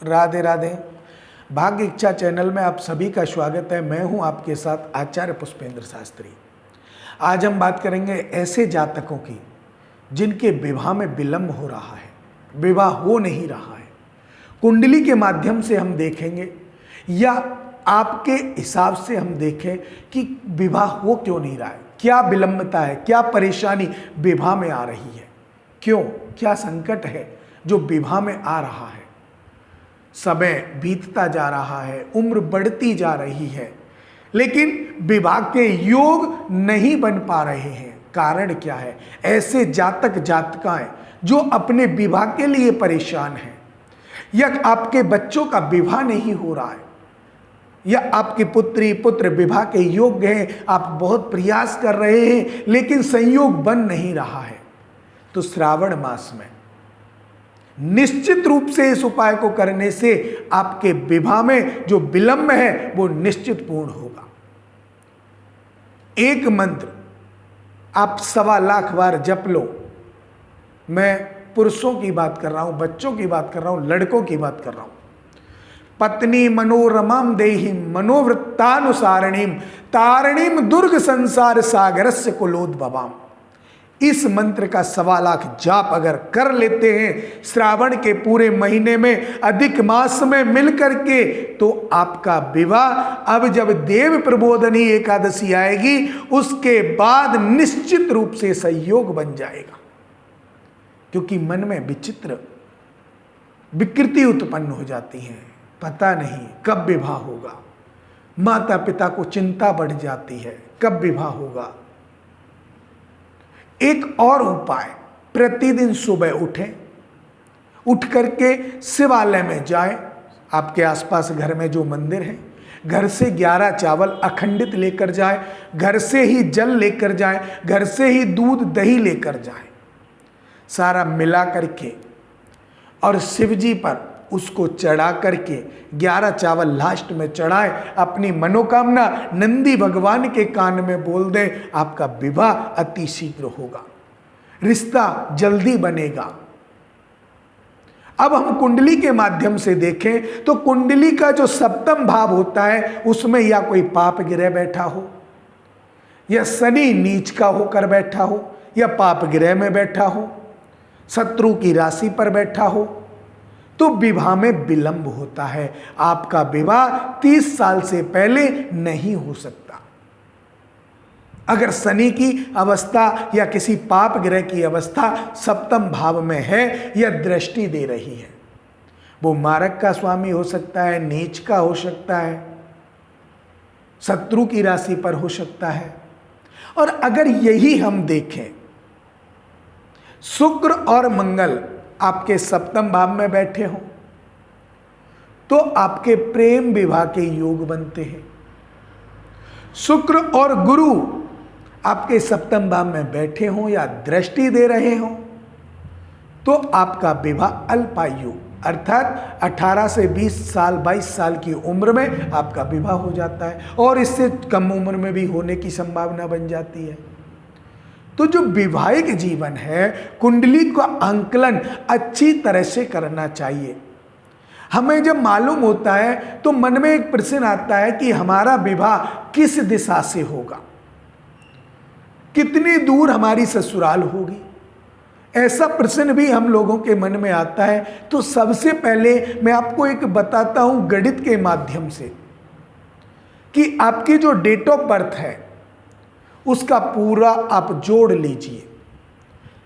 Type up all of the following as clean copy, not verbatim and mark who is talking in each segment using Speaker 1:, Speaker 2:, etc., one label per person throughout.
Speaker 1: राधे राधे। भाग्य इच्छा चैनल में आप सभी का स्वागत है। मैं हूं आपके साथ आचार्य पुष्पेंद्र शास्त्री। आज हम बात करेंगे ऐसे जातकों की जिनके विवाह में विलंब हो रहा है, विवाह हो नहीं रहा है। कुंडली के माध्यम से हम देखेंगे या आपके हिसाब से हम देखें कि विवाह हो क्यों नहीं रहा है, क्या विलंबता है, क्या परेशानी विवाह में आ रही है, क्यों, क्या संकट है जो विवाह में आ रहा है। समय बीतता जा रहा है, उम्र बढ़ती जा रही है, लेकिन विवाह के योग नहीं बन पा रहे हैं। कारण क्या है? ऐसे जातक जातिकाएं जो अपने विवाह के लिए परेशान हैं, या आपके बच्चों का विवाह नहीं हो रहा है, या आपकी पुत्री पुत्र विवाह के योग्य हैं, आप बहुत प्रयास कर रहे हैं लेकिन संयोग बन नहीं रहा है, तो श्रावण मास में निश्चित रूप से इस उपाय को करने से आपके विवाह में जो विलंब है वो निश्चित पूर्ण होगा। एक मंत्र आप 1.25 लाख बार जप लो। मैं पुरुषों की बात कर रहा हूं, बच्चों की बात कर रहा हूं, लड़कों की बात कर रहा हूं। पत्नी मनोरमाम देहिम मनोवृत्तानुसारिणीम तारिणीम दुर्ग संसार सागरस्य कुलोद्भवाम। इस मंत्र का 1.25 लाख जाप अगर कर लेते हैं श्रावण के पूरे महीने में, अधिक मास में मिलकर के, तो आपका विवाह अब जब देव प्रबोधनी एकादशी आएगी उसके बाद निश्चित रूप से संयोग बन जाएगा। क्योंकि मन में विचित्र विकृति उत्पन्न हो जाती है, पता नहीं कब विवाह होगा। माता पिता को चिंता बढ़ जाती है, कब विवाह होगा। एक और उपाय, प्रतिदिन सुबह उठें, उठ करके शिवालय में जाएं। आपके आसपास घर में जो मंदिर है, घर से 11 चावल अखंडित लेकर जाएं, घर से ही जल लेकर जाएं, घर से ही दूध दही लेकर जाएं, सारा मिला करके और शिव जी पर उसको चढ़ा करके 11 चावल लास्ट में चढ़ाएं। अपनी मनोकामना नंदी भगवान के कान में बोल दें, आपका विवाह अति शीघ्र होगा, रिश्ता जल्दी बनेगा। अब हम कुंडली के माध्यम से देखें तो कुंडली का जो सप्तम भाव होता है उसमें या कोई पाप ग्रह बैठा हो, या शनि नीच का होकर बैठा हो, या पाप ग्रह में बैठा हो, शत्रु की राशि पर बैठा हो, तो विवाह में विलंब होता है। आपका विवाह 30 साल से पहले नहीं हो सकता। अगर शनि की अवस्था या किसी पाप ग्रह की अवस्था सप्तम भाव में है या दृष्टि दे रही है, वो मारक का स्वामी हो सकता है, नीच का हो सकता है, शत्रु की राशि पर हो सकता है। और अगर यही हम देखें, शुक्र और मंगल आपके सप्तम भाव में बैठे हो तो आपके प्रेम विवाह के योग बनते हैं। शुक्र और गुरु आपके सप्तम भाव में बैठे हो या दृष्टि दे रहे हो तो आपका विवाह अल्पायु अर्थात 18 से 20 साल 22 साल की उम्र में आपका विवाह हो जाता है, और इससे कम उम्र में भी होने की संभावना बन जाती है। तो जो वैवाहिक जीवन है, कुंडली का आंकलन अच्छी तरह से करना चाहिए। हमें जब मालूम होता है तो मन में एक प्रश्न आता है कि हमारा विवाह किस दिशा से होगा, कितनी दूर हमारी ससुराल होगी, ऐसा प्रश्न भी हम लोगों के मन में आता है। तो सबसे पहले मैं आपको एक बताता हूं गणित के माध्यम से कि आपकी जो डेट ऑफ बर्थ है उसका पूरा आप जोड़ लीजिए।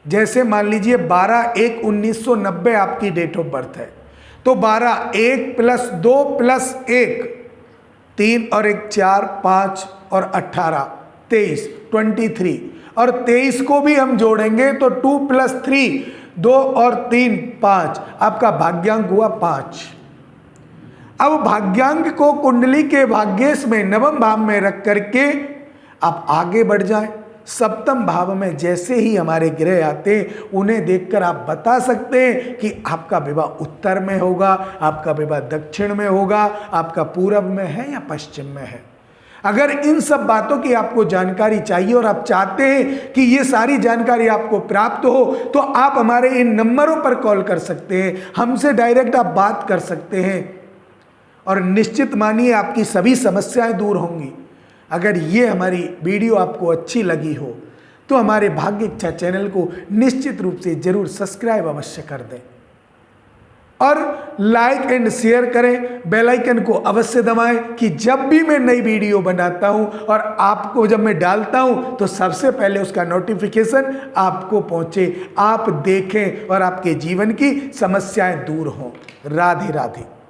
Speaker 1: जैसे मान लीजिए 12/1/1990 आपकी डेट ऑफ बर्थ है, तो 12 1 + 2 + 1 3 और 1 4 5 और 18 23 23, और 23 को भी हम जोड़ेंगे तो 2 + 3 2 और 3 5, आपका भाग्यांक हुआ 5। अब भाग्यांक को कुंडली के भाग्येश में नवम भाव में रख करके आप आगे बढ़ जाएं। सप्तम भाव में जैसे ही हमारे ग्रह आते हैं उन्हें देखकर आप बता सकते हैं कि आपका विवाह उत्तर में होगा, आपका विवाह दक्षिण में होगा, आपका पूर्व में है या पश्चिम में है। अगर इन सब बातों की आपको जानकारी चाहिए और आप चाहते हैं कि ये सारी जानकारी आपको प्राप्त हो, तो आप हमारे इन नंबरों पर कॉल कर सकते हैं, हमसे डायरेक्ट आप बात कर सकते हैं और निश्चित मानिए आपकी सभी समस्याएं दूर होंगी। अगर ये हमारी वीडियो आपको अच्छी लगी हो तो हमारे भाग्य इच्छा चैनल को निश्चित रूप से जरूर सब्सक्राइब अवश्य कर दें और लाइक एंड शेयर करें, बेल आइकन को अवश्य दबाएं कि जब भी मैं नई वीडियो बनाता हूं और आपको जब मैं डालता हूं तो सबसे पहले उसका नोटिफिकेशन आपको पहुंचे, आप देखें और आपके जीवन की समस्याएं दूर हों। राधे राधे।